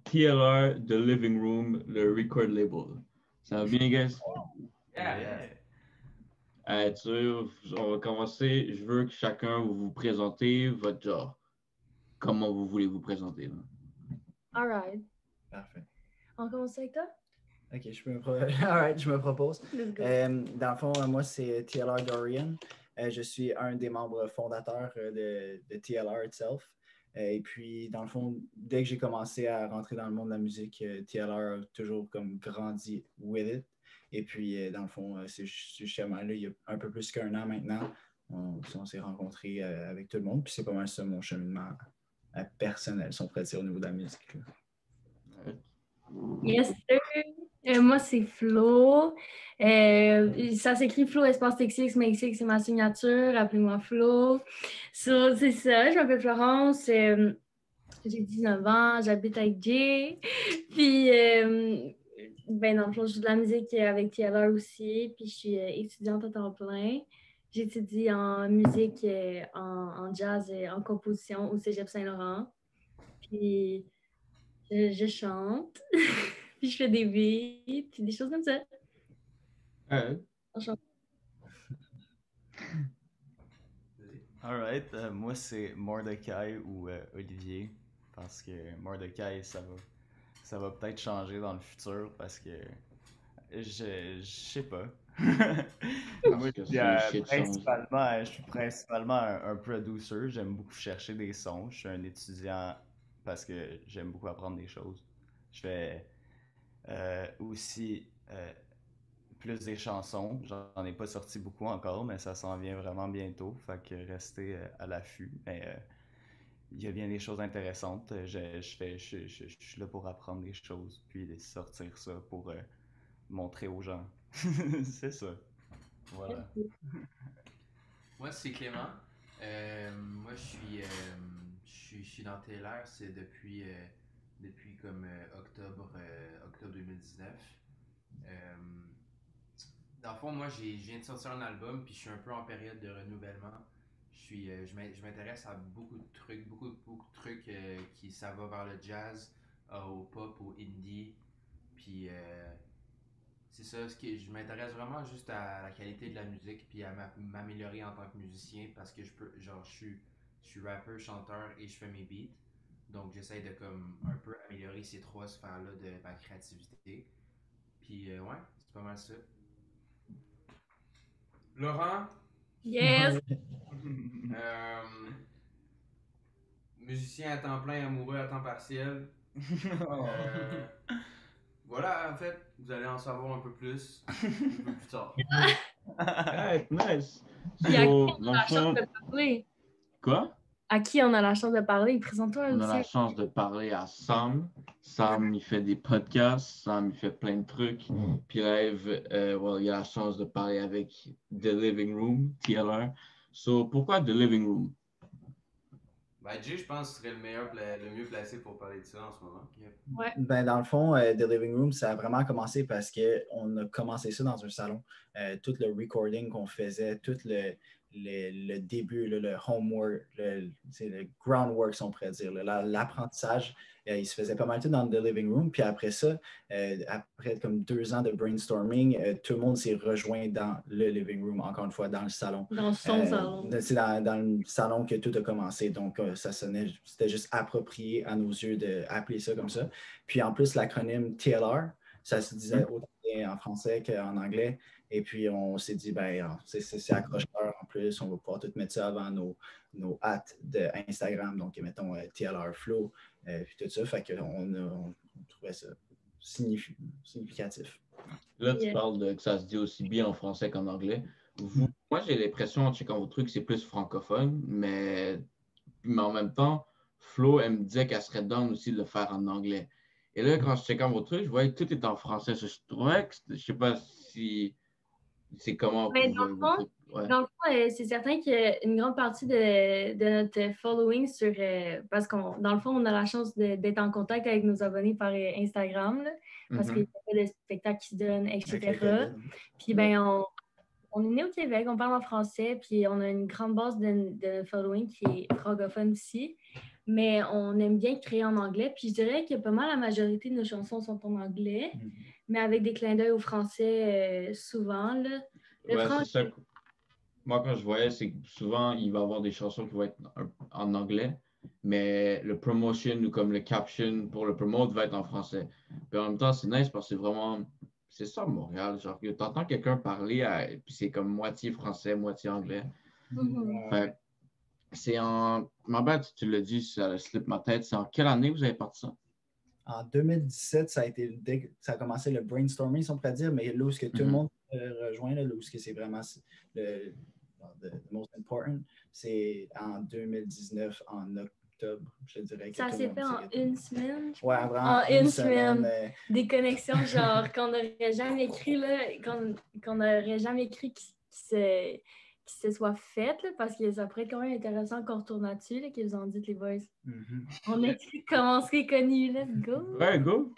TLR, The Living Room, le record label. Ça va bien, guys? Yeah. On va commencer. Je veux que chacun vous présentez votre genre. Comment vous voulez vous présenter, là. All right. Parfait. On commence avec toi? OK, All right, je me propose. Let's go. Dans le fond, moi, c'est TLR Dorian. Je suis un des membres fondateurs de TLR itself. Et puis, dans le fond, dès que j'ai commencé à rentrer dans le monde de la musique, TLR a toujours comme grandi with it. Et puis, dans le fond, c'est justement là, il y a un peu plus qu'un an maintenant, on s'est rencontrés avec tout le monde. Puis c'est pas mal ça mon cheminement personnel, si on pourrait dire, au niveau de la musique, là. Yes, sir. Moi, c'est Flo. Ça s'écrit Flo espace TXX, mais XX, c'est ma signature. Appelez-moi Flo. So, c'est ça, je m'appelle Florence. J'ai 19 ans, j'habite avec Jay. Puis, dans le fond, je joue de la musique avec TLR aussi. Puis, je suis étudiante à temps plein. J'étudie en musique, en jazz et en composition au Cégep Saint-Laurent. Puis, je chante. Puis je fais des beats, puis des choses comme ça. Alright, moi c'est Mordecai ou Olivier, parce que Mordecai ça va peut-être changer dans le futur parce que je sais pas. Moi, je suis principalement un producer, j'aime beaucoup chercher des sons, je suis un étudiant parce que j'aime beaucoup apprendre des choses. Je fais aussi plus des chansons. J'en ai pas sorti beaucoup encore, mais ça s'en vient vraiment bientôt. Fait que restez à l'affût. Mais il y a bien des choses intéressantes. Je suis là pour apprendre des choses, puis sortir ça pour montrer aux gens. C'est ça. Voilà. Moi, c'est Clément. Moi, je suis dans TLR, c'est depuis comme octobre 2019. Dans le fond, moi, je viens de sortir un album, puis je suis un peu en période de renouvellement. Je m'intéresse à beaucoup de trucs qui ça va vers le jazz, au pop, au indie. Puis c'est ça, je m'intéresse vraiment juste à la qualité de la musique, puis à m'améliorer en tant que musicien, parce que je suis rappeur, chanteur et je fais mes beats. Donc j'essaie de comme un peu améliorer ces trois sphères-là de ma créativité. Puis ouais, c'est pas mal ça. Laurent? Yes! Musicien à temps plein, amoureux à temps partiel. Voilà, en fait, vous allez en savoir un peu plus plus tard. Hey, nice! Puis à qui on dans a la le chance fond, de parler? quoi? À qui on a la chance de parler? Présente-toi On a aussi. la chance de parler à Sam. Sam, il fait des podcasts. Sam, il fait plein de trucs. Puis Rêve, il a la chance de parler avec The Living Room, TLR. So, pourquoi The Living Room? Ben, Jay, je pense que serait le mieux placé pour parler de ça en ce moment. Yep. Ouais. Ben, dans le fond, The Living Room, ça a vraiment commencé parce qu'on a commencé ça dans un salon. Tout le recording qu'on faisait, tout le début, là, le homework, le groundwork, si on pourrait dire, l'apprentissage, il se faisait pas mal tout dans The Living Room. Puis après ça, après comme 2 ans de brainstorming, tout le monde s'est rejoint dans le Living Room, encore une fois, dans le salon. Dans son salon. C'est dans le salon que tout a commencé. Donc, c'était juste approprié à nos yeux d'appeler ça comme ça. Puis en plus, l'acronyme TLR, ça se disait autant bien en français qu'en anglais. Et puis on s'est dit, c'est accrocheur en plus, on va pouvoir tout mettre ça avant nos hâtes d'Instagram. Donc, mettons TLR Flow, puis tout ça. Fait qu'on trouvait ça significatif. Là, tu parles que ça se dit aussi bien en français qu'en anglais. Moi, j'ai l'impression, en checkant vos trucs, c'est plus francophone, mais en même temps, Flo, elle me disait qu'elle serait down aussi de le faire en anglais. Et là, quand je checkais vos trucs, je voyais que tout est en français. Je trouvais que, je sais pas si c'est comment Mais pour vous. dans le fond, c'est certain qu'une grande partie de notre following parce qu'on, dans le fond, on a la chance d'être en contact avec nos abonnés par Instagram, là, parce qu'il y a des spectacles qui se donnent, etc. Puis, on est né au Québec, on parle en français, puis on a une grande base de following qui est francophone aussi. Mais on aime bien créer en anglais. Puis je dirais que pas mal la majorité de nos chansons sont en anglais, mais avec des clins d'œil au français souvent. Là. C'est ça. Moi, quand je voyais, c'est que souvent, il va y avoir des chansons qui vont être en anglais, mais le promotion ou comme le caption pour le promote va être en français. Puis en même temps, c'est nice parce que c'est vraiment... C'est ça, Montréal. Genre, tu entends quelqu'un parler, puis c'est comme moitié français, moitié anglais. Fait, c'est en... Ma bête, tu l'as dit, ça slip ma tête. C'est en quelle année vous avez parti ça? En 2017, ça a commencé le brainstorming, si on pourrait dire, mais là où tout le monde rejoint, là où c'est vraiment the most important, c'est en 2019, en octobre, je dirais. Ça s'est fait en une semaine. Ouais, vraiment. En une semaine. Des connexions, genre, qu'on n'aurait jamais écrit, là, qu'on n'aurait jamais écrit qui se soit faites, là, parce que ça pourrait être quand même intéressant qu'on retourne là-dessus, là, qu'ils ont dit les boys. On a commencé connu, let's go! Ouais, go!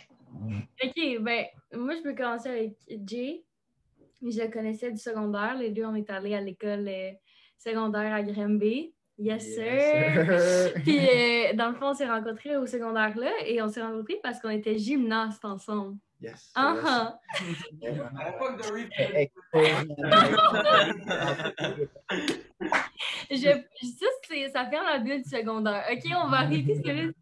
Ok, ben, moi, je peux commencer avec Jay. Je le connaissais du secondaire. Les deux, on est allés à l'école secondaire à Granby. Yes, sir! Puis, dans le fond, on s'est rencontrés au secondaire là et on s'est rencontrés parce qu'on était gymnastes ensemble. Yes. Ça, ça ferme la bulle du secondaire. OK, on va arrêter ce que là,